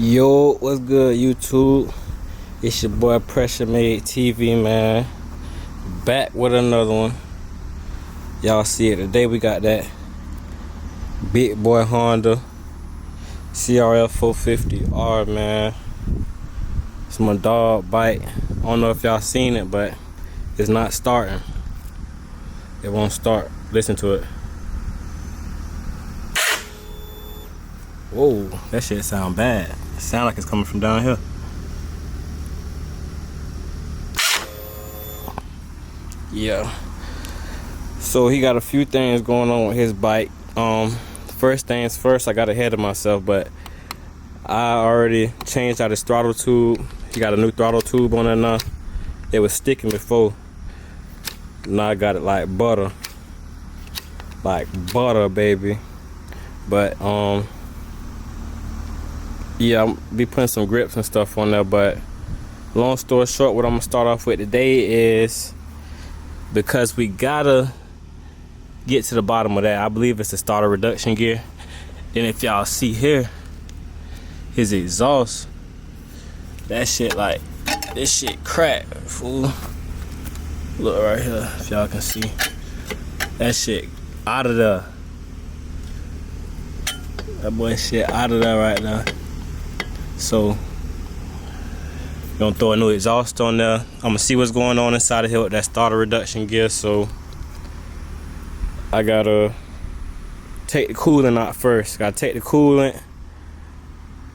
Yo, what's good, YouTube? It's your boy Pressure Made TV, man. Back with another one. Y'all see it today. We got that big boy Honda CRF450R, man. It's my dog bike. I don't know if y'all seen it, but it's not starting. It won't start. Listen to it. Whoa, that shit sound bad. It sound like it's coming from down here. Yeah. So he got a few things going on with his bike. First things first, I got ahead of myself, but I already changed out his throttle tube. He got a new throttle tube on there now. It was sticking before. Now I got it like butter. Like butter, baby. But yeah, I'll be putting some grips and stuff on there. But long story short, what I'm gonna start off with today is, because we gotta get to the bottom of that. I believe it's the starter reduction gear. And if y'all see here, his exhaust, that shit, like, this shit cracked, fool. Look right here, if y'all can see. That shit out of there. That boy shit out of there right now. So gonna throw a new exhaust on there. I'm gonna see what's going on inside of here with that starter reduction gear. So I gotta take the coolant out first. Gotta take the coolant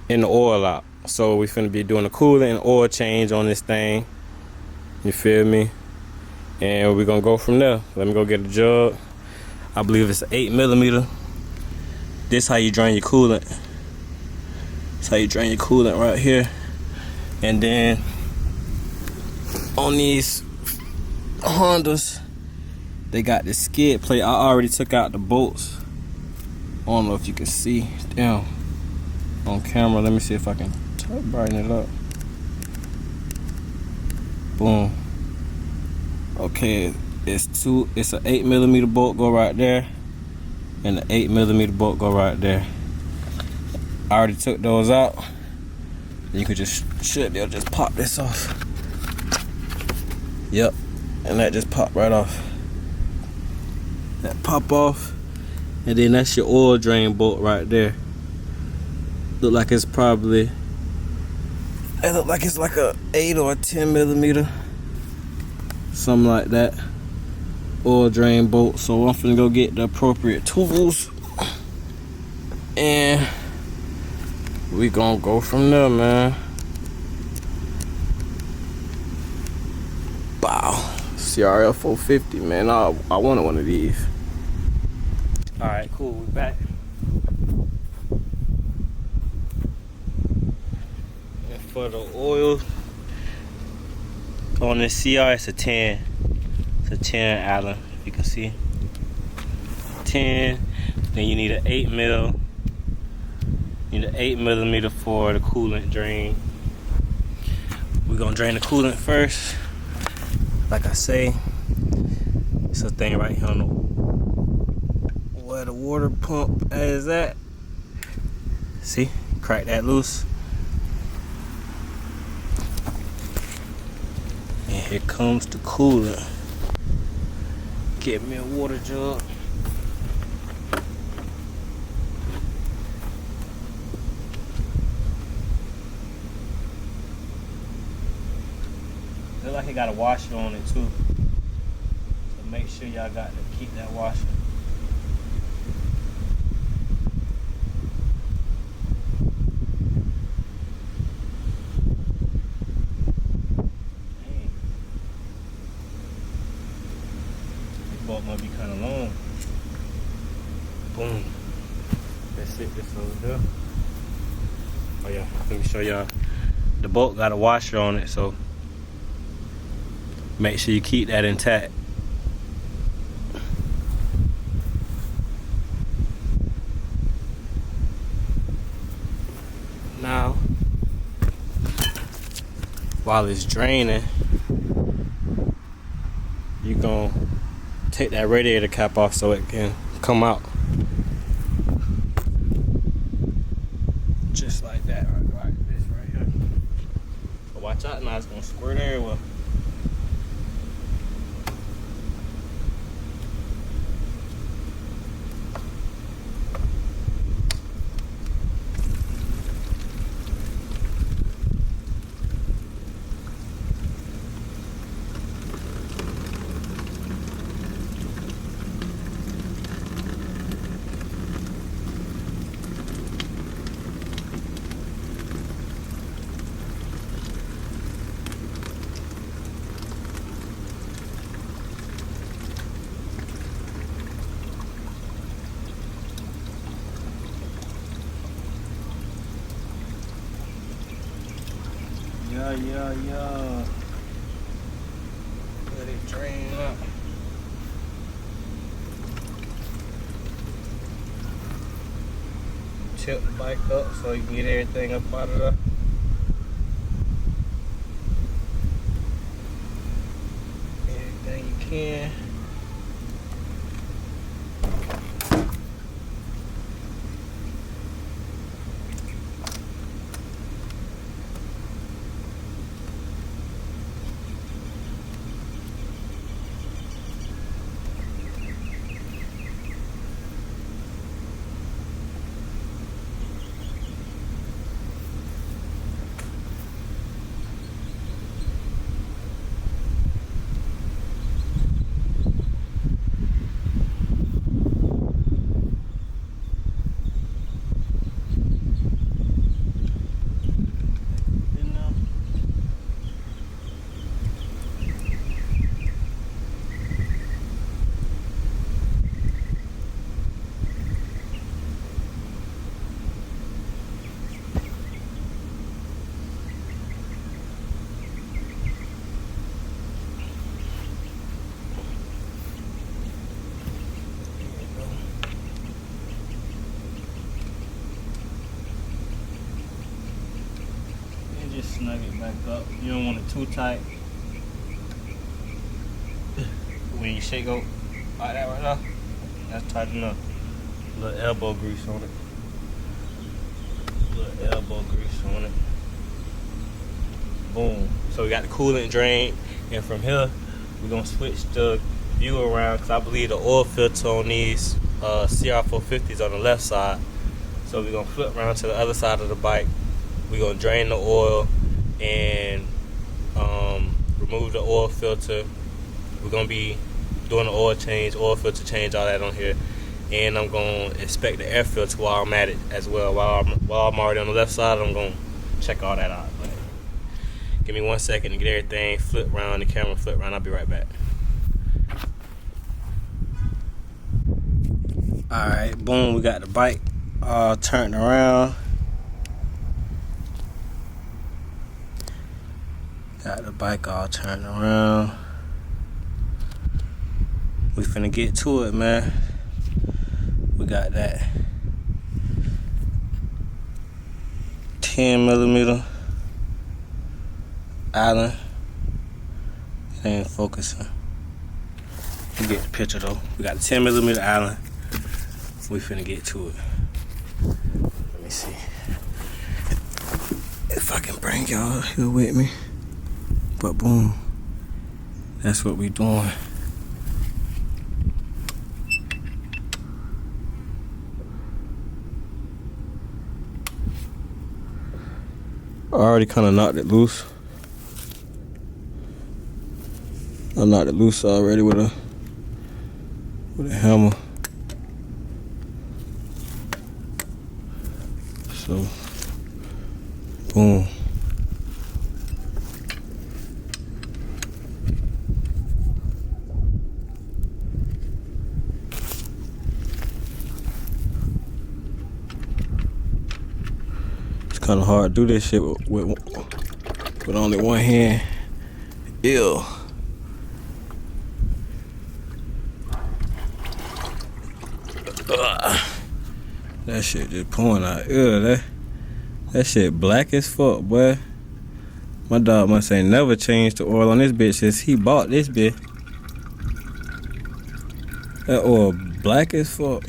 and the oil out. So we finna be doing the coolant and oil change on this thing. You feel me? And we're gonna go from there. Let me go get a jug. I believe it's 8mm. This how you drain your coolant. This how you drain your coolant right here. And then on these Hondas, they got this skid plate. I already took out the bolts. I don't know if you can see. Damn. On camera, let me see if I can brighten it up. Boom. Okay, it's an 8mm bolt go right there, and the 8mm bolt go right there. I already took those out. You could they'll just pop this off. Yep, and that just popped right off. That pop off, and then that's your oil drain bolt right there. Look like it's probably, it look like it's like a 8 or a 10mm, something like that. Oil drain bolt. So I'm finna go get the appropriate tools, and we gonna go from there, man. Wow, CRF450, man. I wanted one of these. All right, cool. We back. And for the oil on this CR, it's a 10. It's a 10 Allen, if you can see. 10. Then you need an 8mm. You need an 8mm for the coolant drain. We're gonna drain the coolant first. Like I say, it's a thing right here on the, where the water pump is at. See, crack that loose. And here comes the coolant. Get me a water jug. Look like it got a washer on it too. So make sure y'all got to keep that washer. Dang. This bolt might be kind of long. Boom. Let's sit this over there. Oh yeah, let me show y'all. The bolt got a washer on it, so make sure you keep that intact. Now, while it's draining, you're gonna take that radiator cap off so it can come out. Just like that right there. Right, this right here. But watch out now, it's gonna squirt everywhere. Yeah. Let it drain up. Tilt the bike up so you can get everything up out of there. Everything you can. Just snug it back up. You don't want it too tight. When you shake out like that right now, that's tight enough. A little elbow grease on it. Boom. So we got the coolant drain, and from here we're gonna switch the view around because I believe the oil filter on these CR450s on the left side. So we're gonna flip around to the other side of the bike. We're gonna drain the oil and remove the oil filter. We're gonna be doing the oil change, oil filter change, all that on here. And I'm gonna inspect the air filter while I'm at it as well. While I'm already on the left side, I'm gonna check all that out. But give me 1 second to get everything flip around, the camera flip around. I'll be right back. All right, boom, we got the bike all turned around. Got the bike all turned around. We finna get to it, man. We got that 10mm island. It ain't focusing. You get the picture though. We got the 10mm island. We finna get to it. Let me see if I can bring y'all here with me. But boom, that's what we doing. I already kind of knocked it loose. I knocked it loose already with a hammer. So, boom. Kind of hard to do this shit with only one hand. Ew. That shit just pouring out. Ew, that shit black as fuck, boy. My dog must ain't never changed the oil on this bitch since he bought this bitch. That oil black as fuck.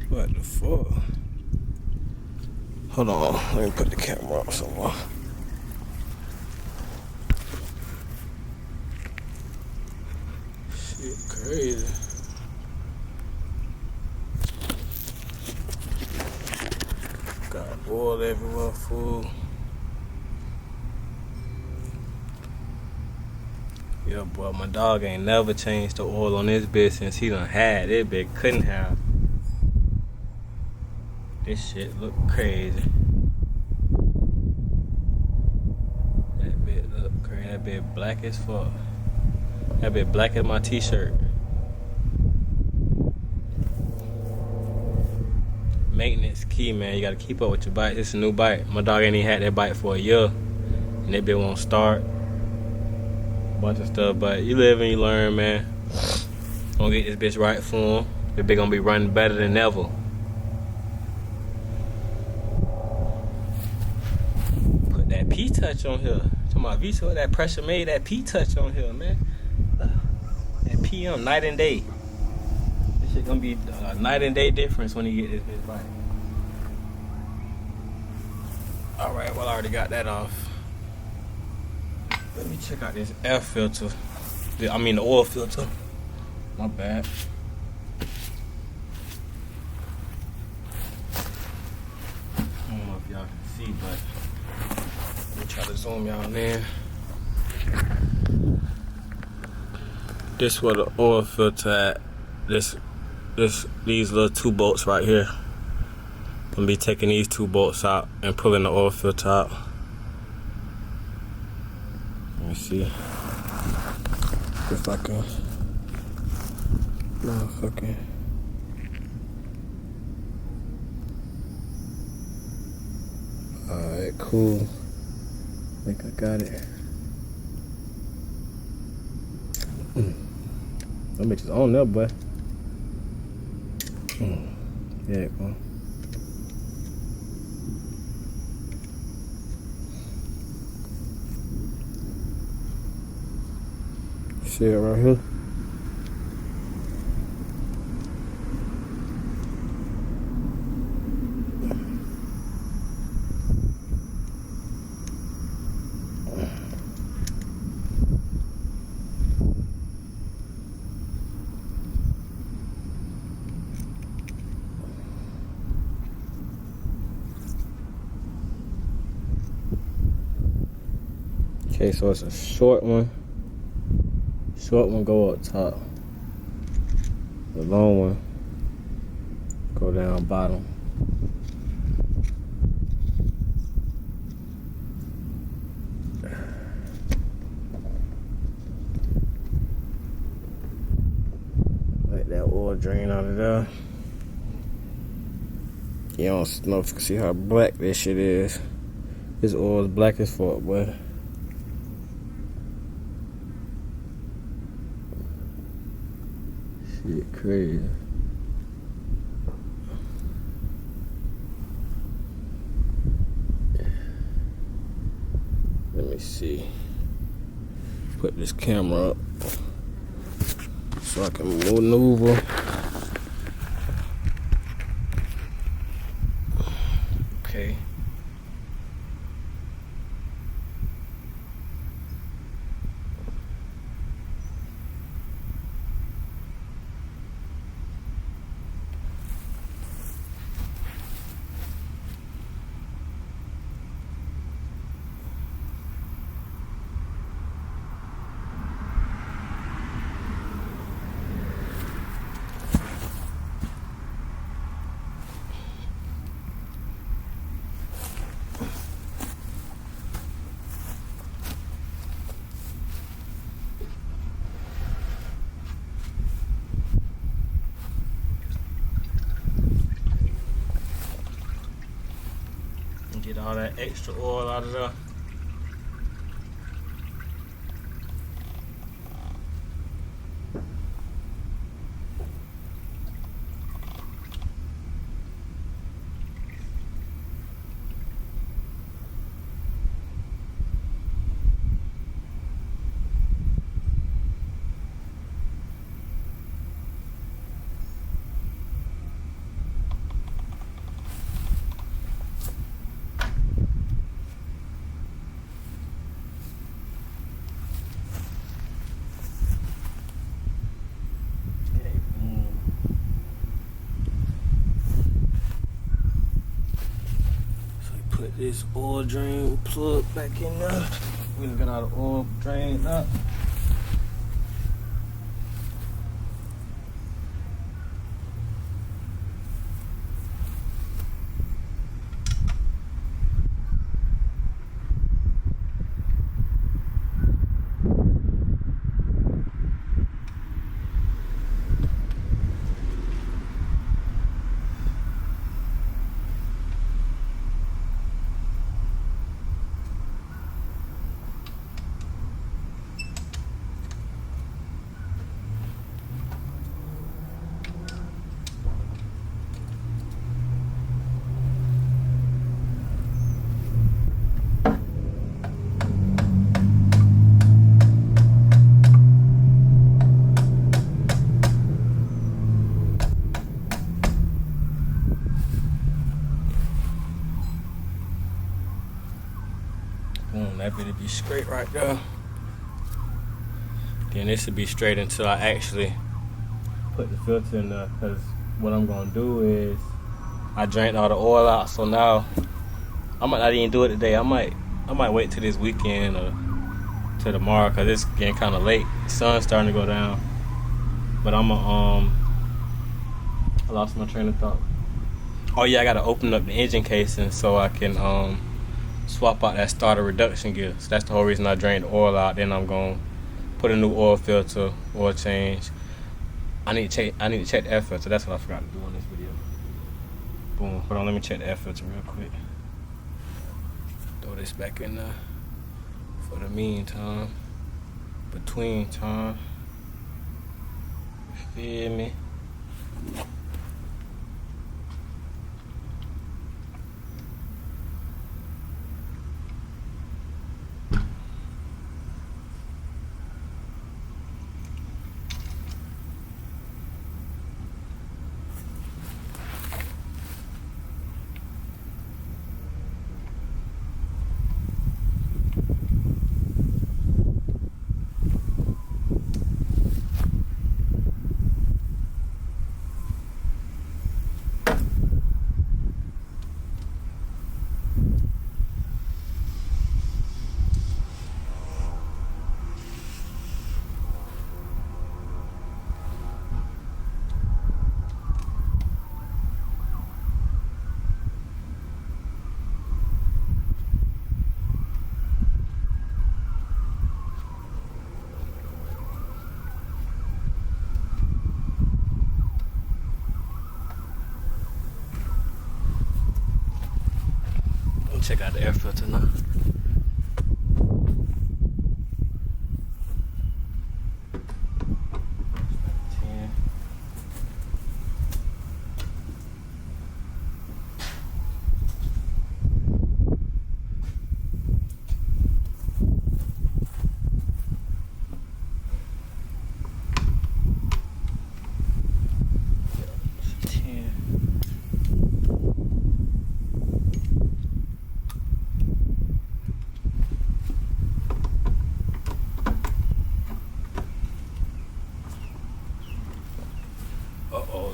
What the fuck? Hold on, let me put the camera up somewhere. Shit crazy. Got oil everywhere, fool. Yeah, boy, my dog ain't never changed the oil on this bitch since he done had it. Bitch couldn't have. This shit look crazy. That bit look crazy. That bit black as fuck. That bit black as my t-shirt. Maintenance key, man. You gotta keep up with your bike. This is a new bike. My dog ain't even had that bike for a year, and that bit won't start. Bunch of stuff, but you live and you learn, man. Gonna get this bitch right for him. This bitch gonna be running better than ever. Put that P-touch on here. Talking about Vito, that pressure made that P-touch on here, man. That PM, night and day. This shit gonna be a night and day difference when you get this bitch right. Alright, well I already got that off. Let me check out this air filter. I mean the oil filter. My bad. I don't know if y'all can see, but let me try to zoom y'all in. This where the oil filter at. These little 2 bolts right here. I'm gonna be taking these 2 bolts out and pulling the oil filter out. Let me see if I can. Motherfucking. Alright, cool. I think I got it. That bitch is on there, boy. There it go. See it right here? Okay, so it's a short one. Short one go up top. The long one go down bottom. Let that oil drain out of there. You don't know if you can see how black this shit is. This oil is black as fuck, boy. Shit crazy. Let me see. Put this camera up so I can maneuver. Okay. Get all that extra oil out of there. Put this oil drain plug back in there. We done got all the oil drained up. Boom, that bit'll be straight right there. Then this will be straight until I actually put the filter in there, because what I'm gonna do is I drained all the oil out, so now I might not even do it today. I might wait till this weekend or till tomorrow, because it's getting kind of late. The sun's starting to go down. But I lost my train of thought. Oh yeah, I gotta open up the engine casing so I can swap out that starter reduction gear. So that's the whole reason I drained the oil out. Then I'm gonna put a new oil filter, oil change. I need to check the air filter. That's what I forgot to do on this video. Boom. Hold on, let me check the air filter real quick. Throw this back in there for the meantime. Between time. You feel me? Check out the air filter now.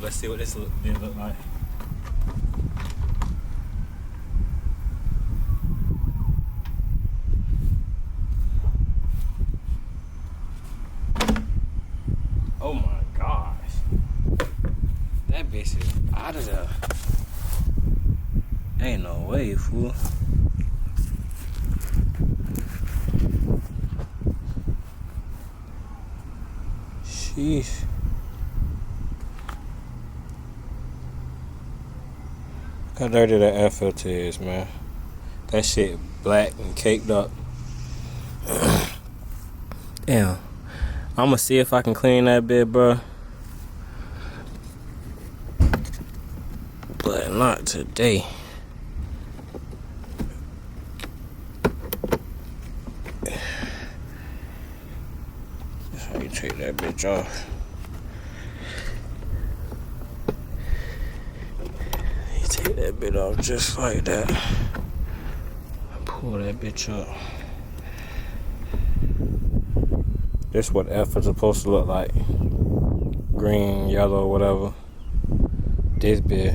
Let's see what this look like. Oh my gosh. That bitch is out of there. Ain't no way, fool. Sheesh. How dirty that air filter is, man. That shit black and caked up. Damn. I'ma see if I can clean that bit, bro. But not today. That's how you take that bitch off. Take that bit off just like that. Pull that bitch up. This is what the effort's supposed to look like. Green, yellow, whatever. This bit.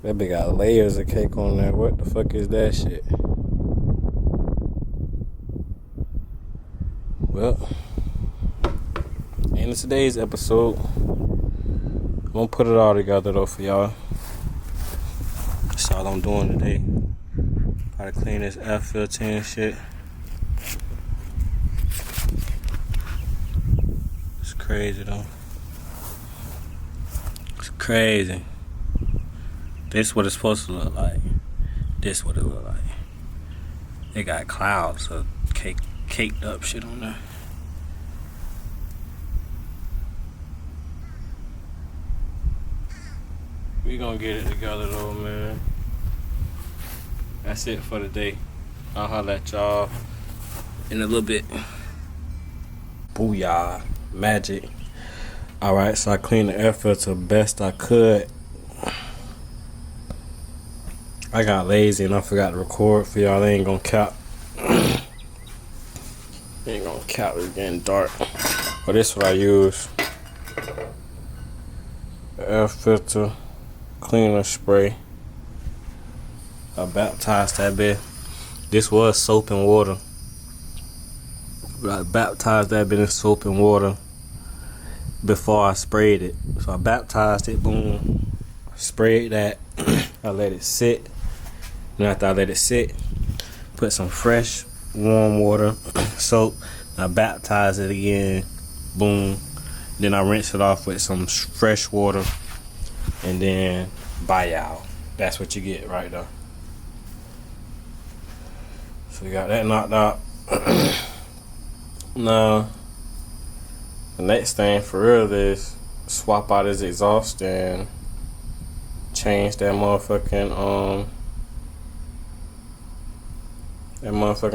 That bitch got layers of cake on there. What the fuck is that shit? Well, in today's episode, I'm gonna put it all together though for y'all. That's all I'm doing today. Gotta clean this air filter and shit. It's crazy though. It's crazy. This what it's supposed to look like. This what it look like. They got clouds of caked up shit on there. We gonna get it together though, man. That's it for today. I'll holler at y'all in a little bit. Booyah. Magic. Alright, so I cleaned the air filter best I could. I got lazy and I forgot to record for y'all. They ain't gonna cap. Ain't gonna cap. It's getting dark. But this is what I use. The air filter cleaner spray. I baptized that bit. This was soap and water. But I baptized that bit in soap and water before I sprayed it. So I baptized it, boom. Sprayed that. I let it sit. And after I let it sit, put some fresh warm water, soap. I baptized it again, boom. Then I rinse it off with some fresh water, and then bye y'all. That's what you get right there. So we got that knocked out. Now, the next thing for real is swap out his exhaust and change that motherfucking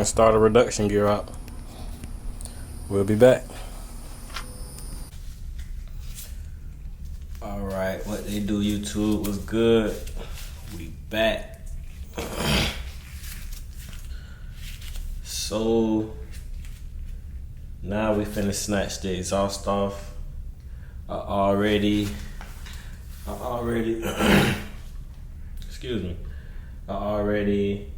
starter reduction gear out. We'll be back. Alright, what they do, YouTube, was good. We back. So now we finna snatch the exhaust off. I already excuse me. I already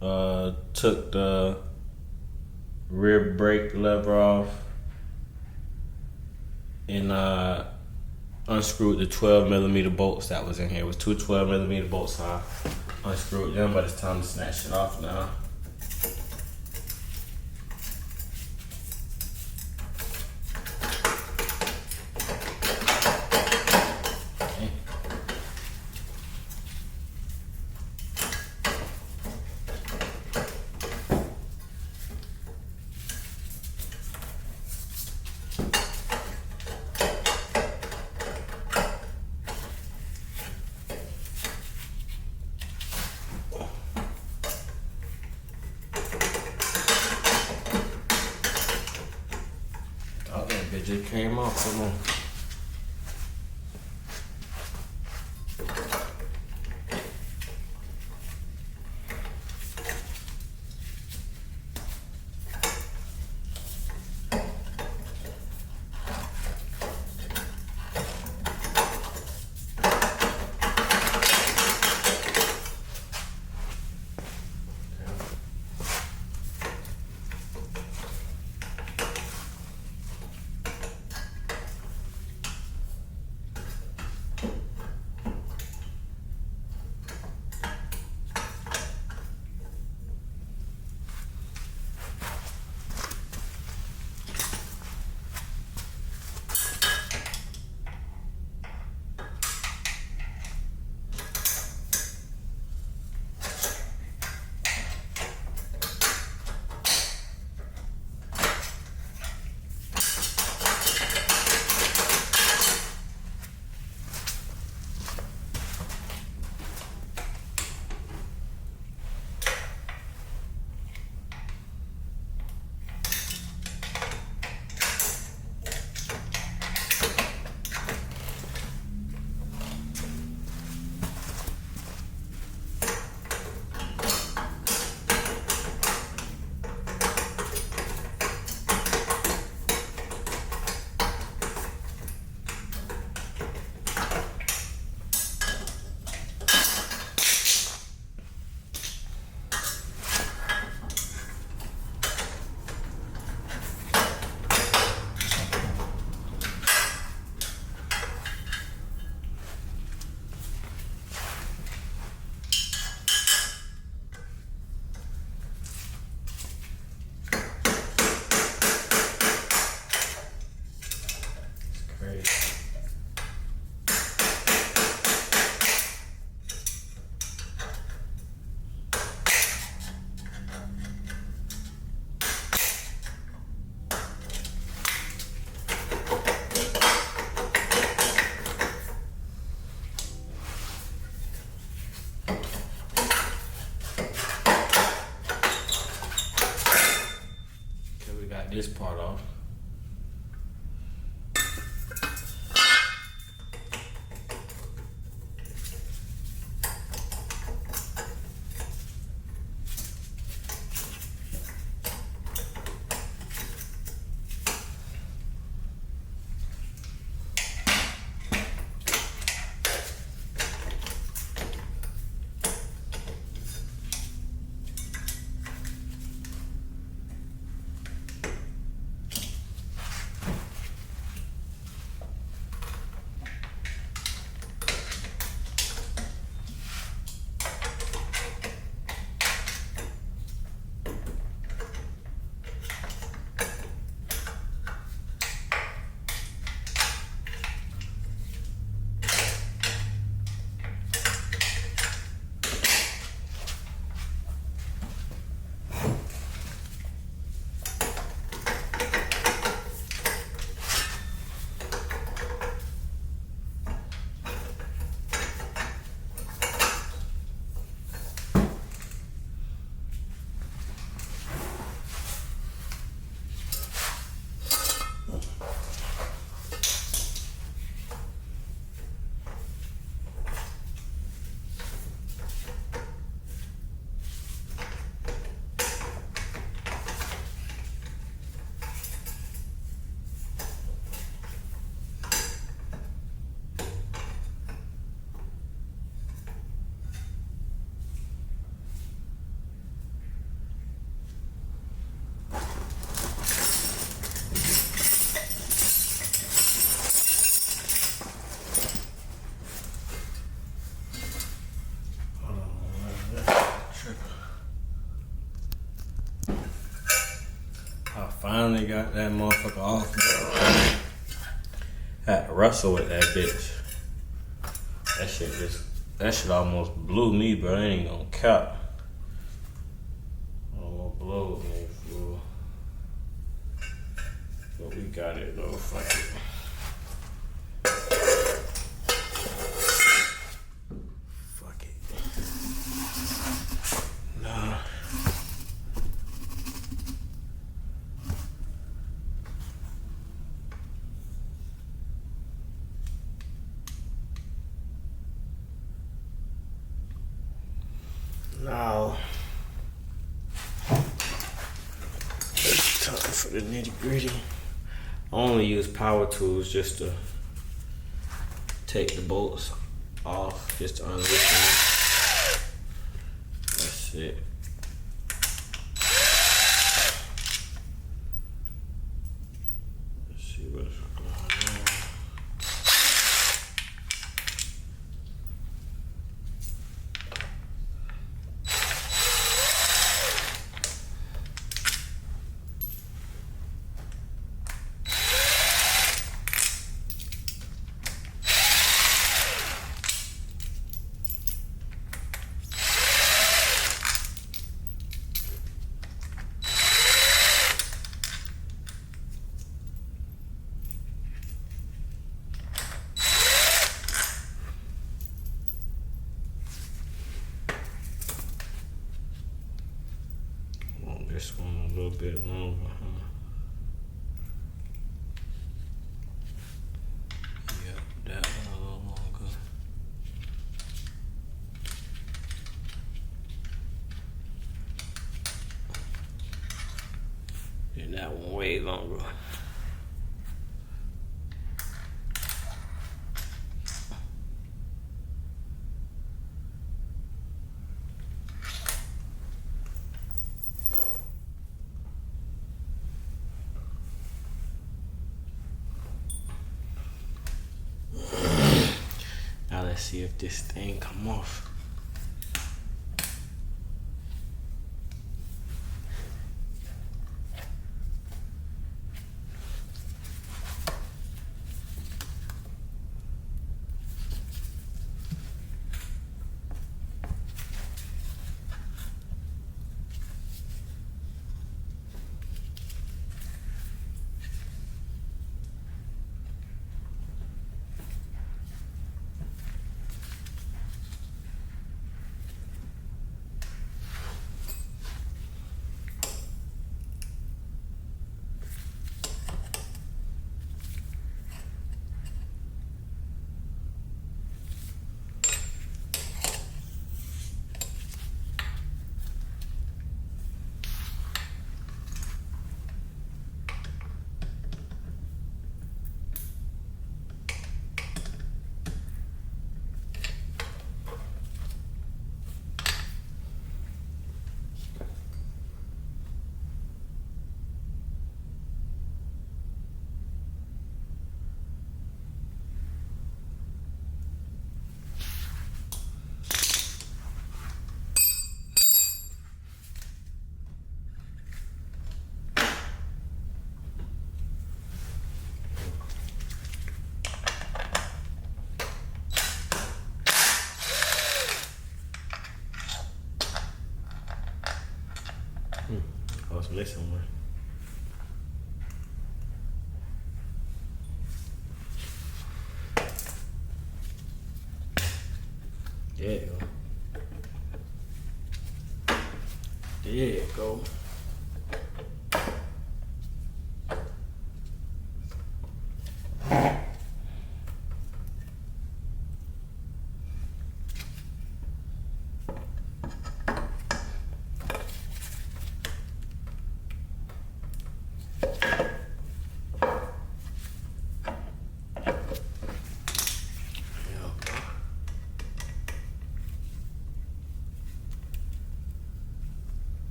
took the rear brake lever off and unscrewed the 12mm bolts that was in here. It was two 12mm bolts. I unscrewed them, but it's time to snatch it off now. It just came off. Come on. got this part off. Finally got that motherfucker off, bro. Had to wrestle with that bitch. That shit almost blew me, bro. I ain't gonna cap. Almost blew me, fool. But we got it though, fuck it. Fuck it. Nah. Now, it's time for the nitty gritty. I only use power tools just to take the bolts off, just to unloosen them. That's it. Let's see what's going on. This one a little bit longer, huh? Yep, that one a little longer. And that one way longer. Now let's see if this thing come off. there somewhere. There you go. There you go.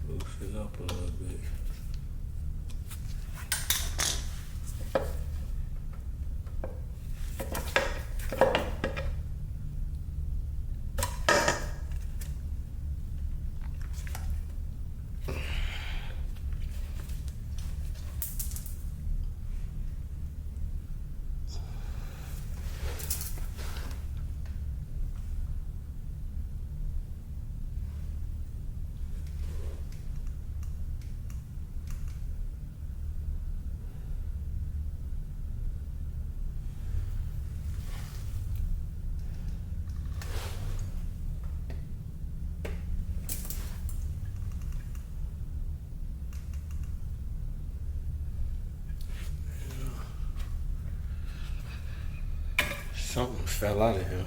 Loosen up a little bit. Something fell out of here.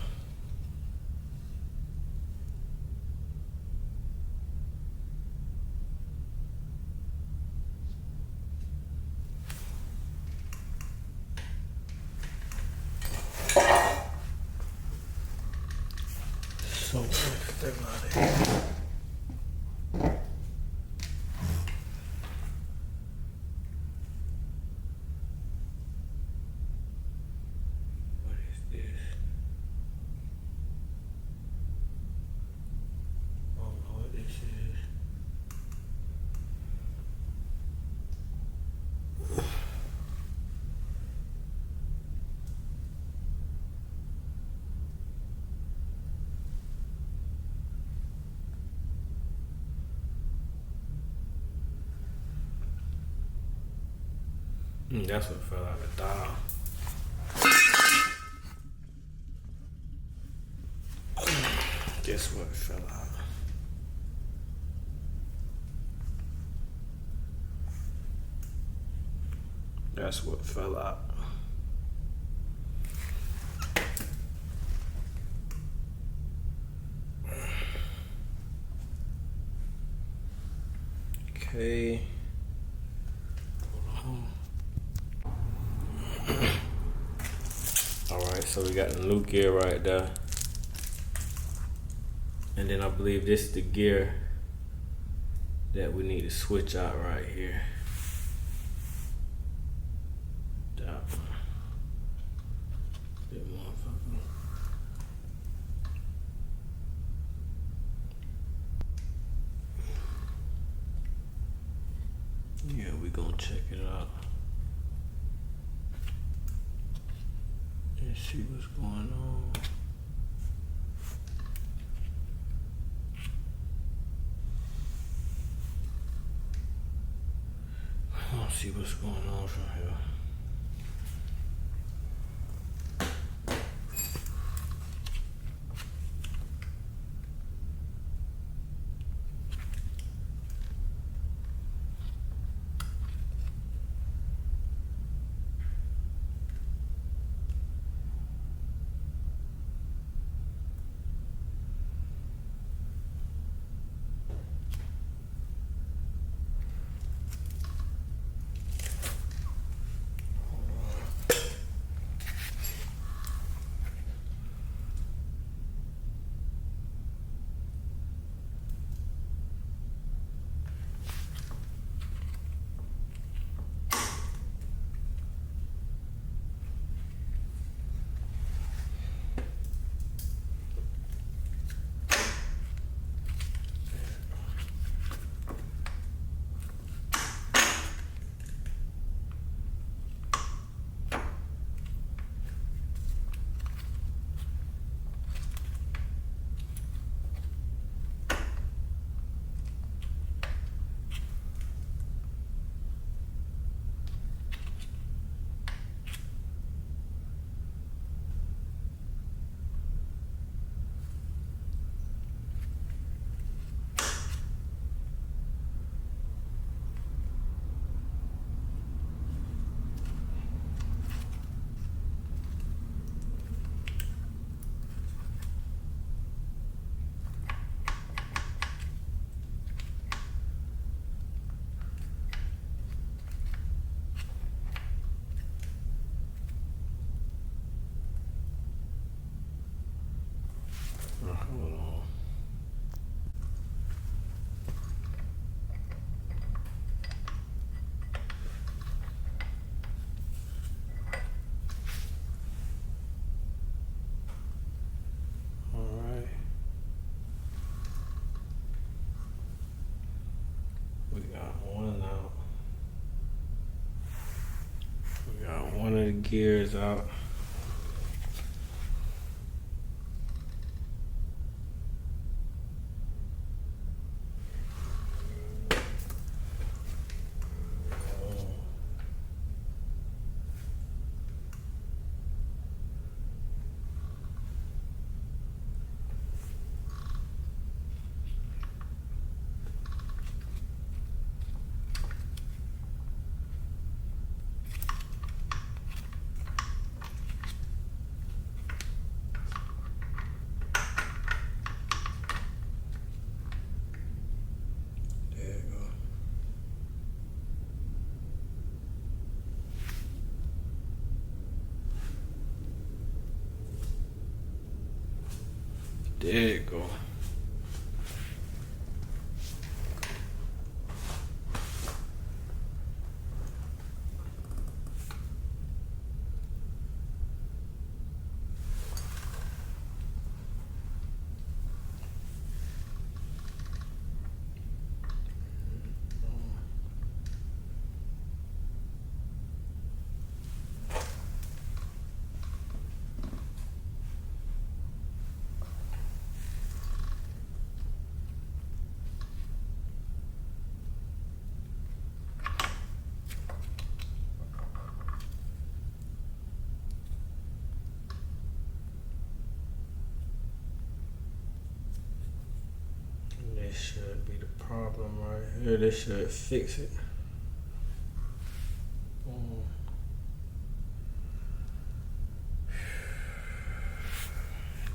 Something fell out of here. That's what fell out of the dial. Guess what fell out? That's what fell out. Okay. Alright, so we got the new gear right there. And then I believe this is the gear that we need to switch out right here. That one. That motherfucker. Yeah, we gonna check it out. And see what's going on. Let's see what's going on from here. Hold on. Alright. We got one out. We got one of the gears out. There you go. This should be the problem right here. This should fix it.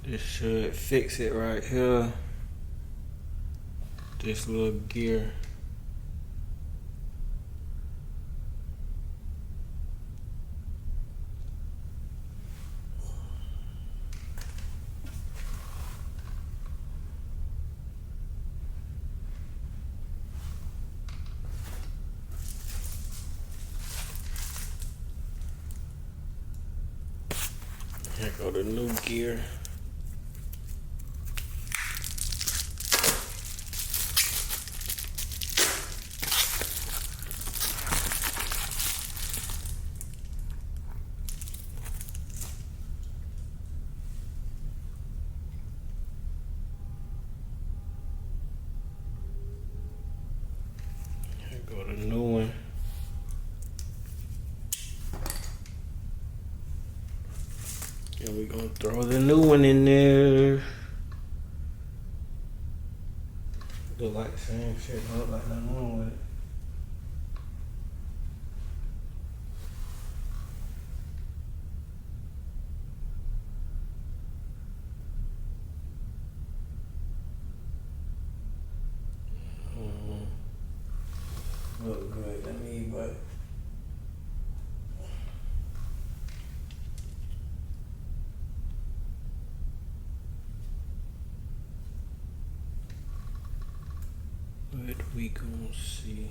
This should fix it right here. This little gear. Here go the new gear. Here go the new one. And we're gonna throw the new one in there. Look like the same shit, don't look like nothing wrong with it. Look good to me, but we gonna see.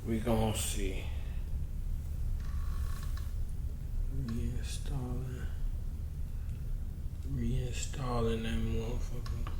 We gonna see. Reinstalling that motherfucker.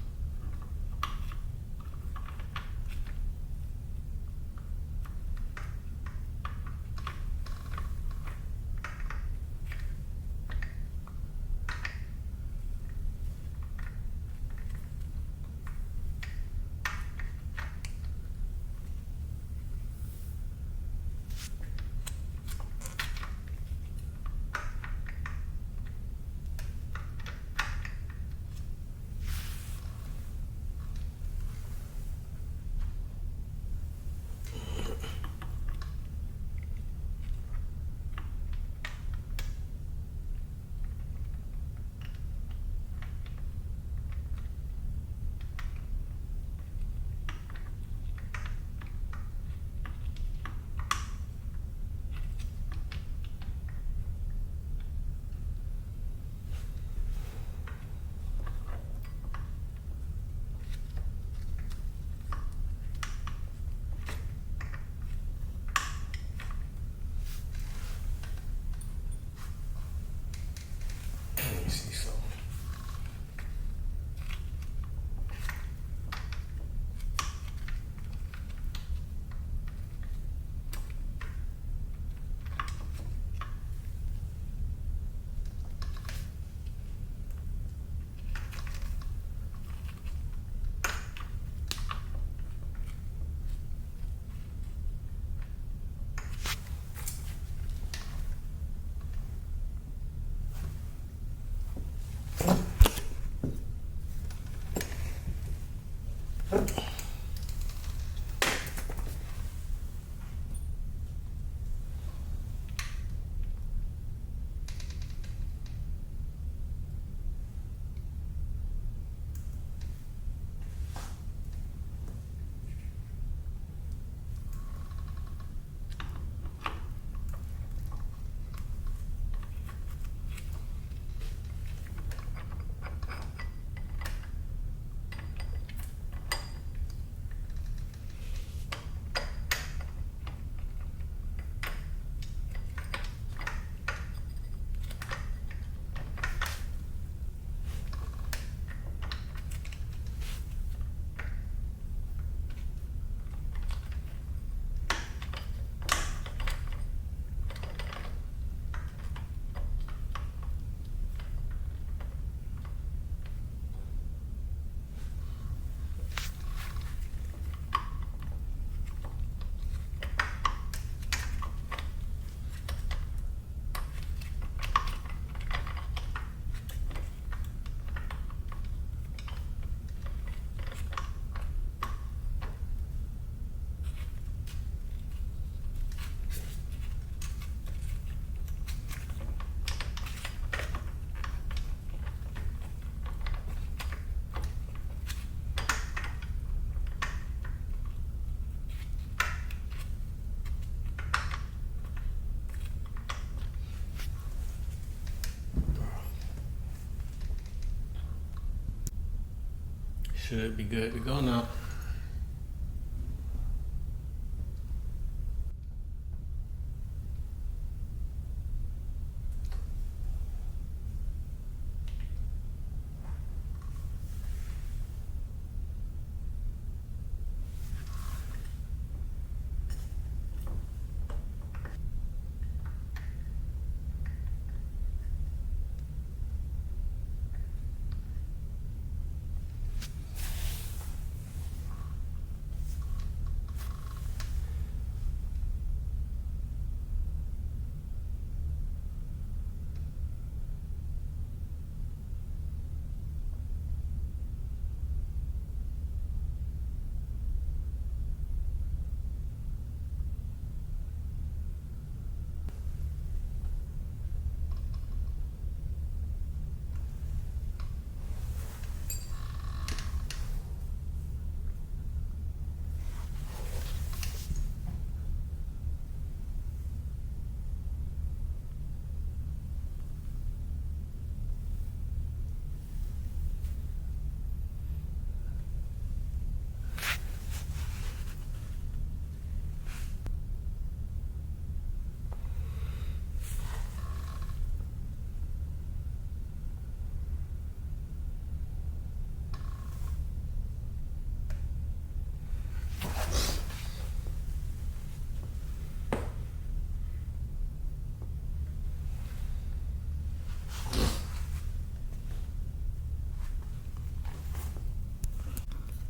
Should be good to go now.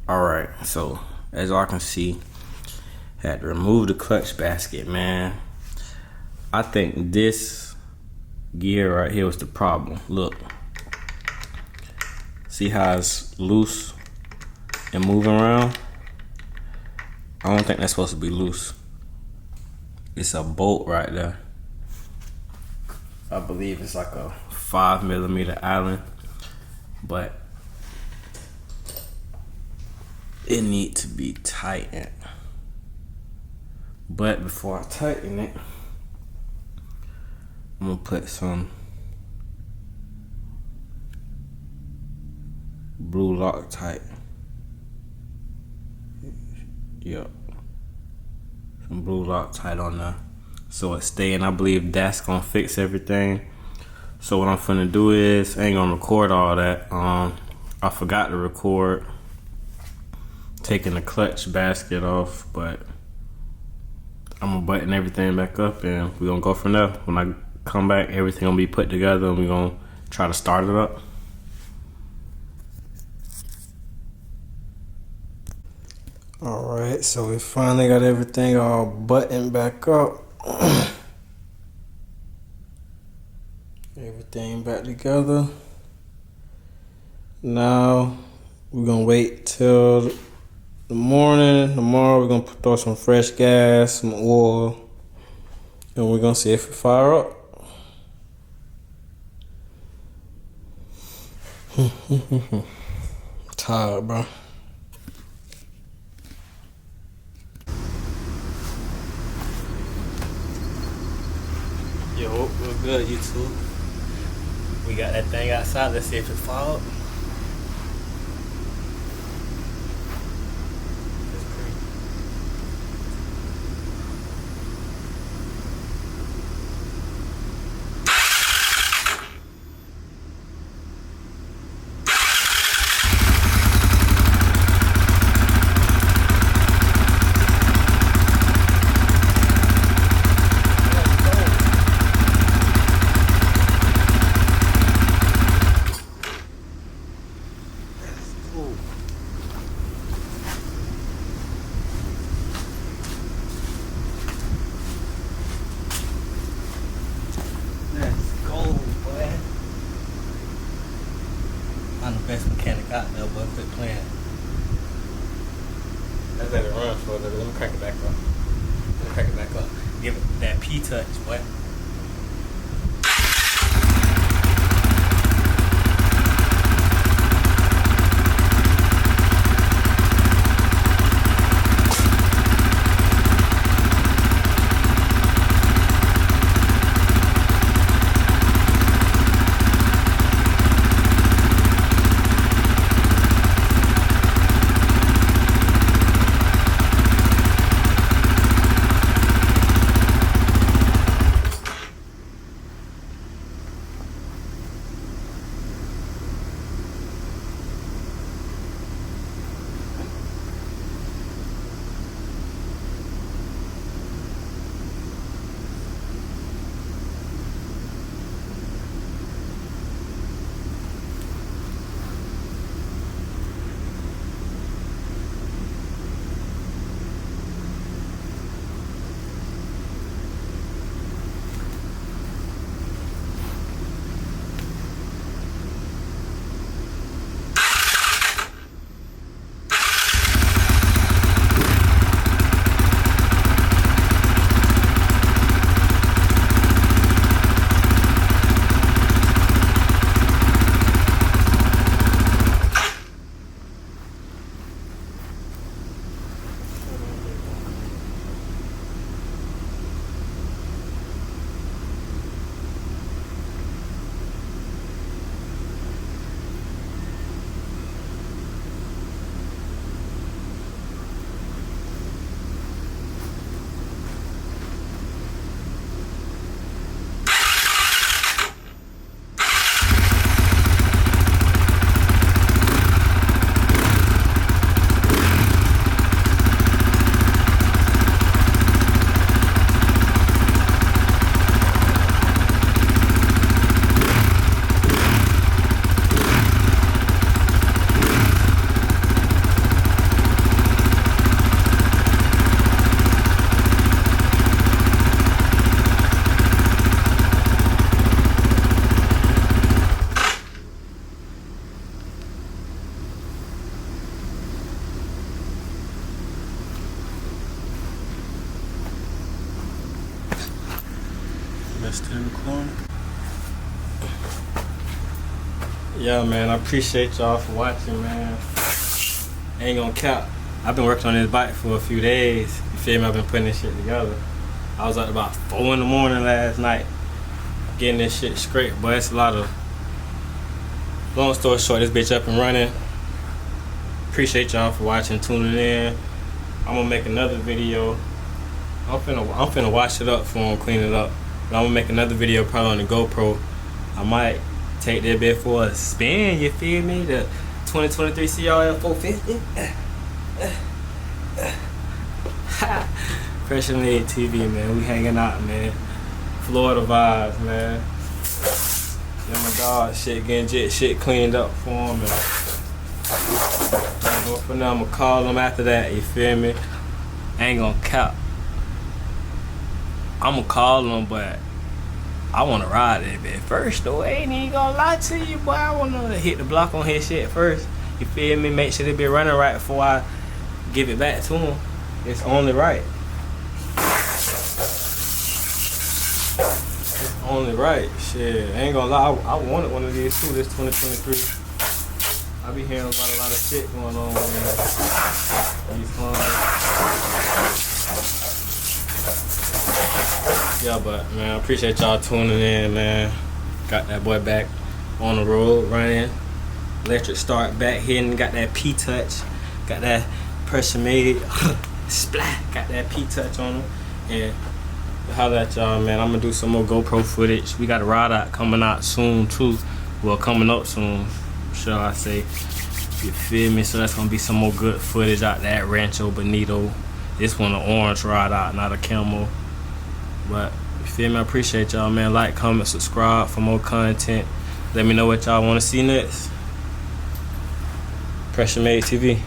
Alright, so as y'all can see, had to remove the clutch basket, man. I think this gear right here was the problem. Look, see how it's loose and moving around? I don't think that's supposed to be loose. It's a bolt right there. I believe it's like a 5mm Allen, but it needs to be tightened. But before I tighten it, I'm gonna put some blue Loctite. Yep, some blue Loctite on there so it stay, and I believe that's gonna fix everything. So what I'm finna do is, I ain't gonna record all that. I forgot to record taking the clutch basket off, but I'm gonna button everything back up and we're gonna go from there. When I come back, everything gonna be put together and we're gonna try to start it up. Alright, so we finally got everything all buttoned back up. Everything back together. Now we're gonna wait till the morning. Tomorrow we're gonna throw some fresh gas, some oil, and we're gonna see if it fire up. Tired, bro. Yo, we're good, YouTube. We got that thing outside. Let's see if it fire up. I'm the best mechanic out there, but quit playing. That's let it run for a little. Let me crank it back up. Let me crank it back up. Give it that P touch, boy. Yeah, man, I appreciate y'all for watching, man. Ain't gonna cap. I've been working on this bike for a few days. You feel me? I've been putting this shit together. I was up about 4 in the morning last night getting this shit straight, but it's a lot of... Long story short, this bitch up and running. Appreciate y'all for watching, tuning in. I'm gonna make another video. I'm finna wash it up for him, clean it up. But I'm gonna make another video probably on the GoPro. I might take that bit for a spin, you feel me? The 2023 CRF450. Pressure Made TV, man. We hanging out, man. Florida vibes, man. Yeah, my dog shit getting shit cleaned up for him. And for now, I'm gonna call him after that, you feel me? I ain't gonna cap. I'm gonna call him, but I wanna ride that bit first though. I ain't even gonna lie to you, boy. I wanna hit the block on his shit first. You feel me? Make sure they be running right before I give it back to him. It's only right. It's only right. Shit, I ain't gonna lie. I wanted one of these too. This 2023. I be hearing about a lot of shit going on with these Yeah, but man, I appreciate y'all tuning in, man. Got that boy back on the road running. Electric start back hitting. Got that P-touch. Got that Pressure Made splat. Got that P-touch on him. And holla at y'all, man. I'm gonna do some more GoPro footage. We got a ride out coming out soon too. Well, coming up soon, shall I say. You feel me? So that's gonna be some more good footage out there. Rancho Bonito. This one an orange ride out, not a camo. But you feel me? I appreciate y'all, man. Like, comment, subscribe for more content. Let me know what y'all want to see next. Pressure Made TV.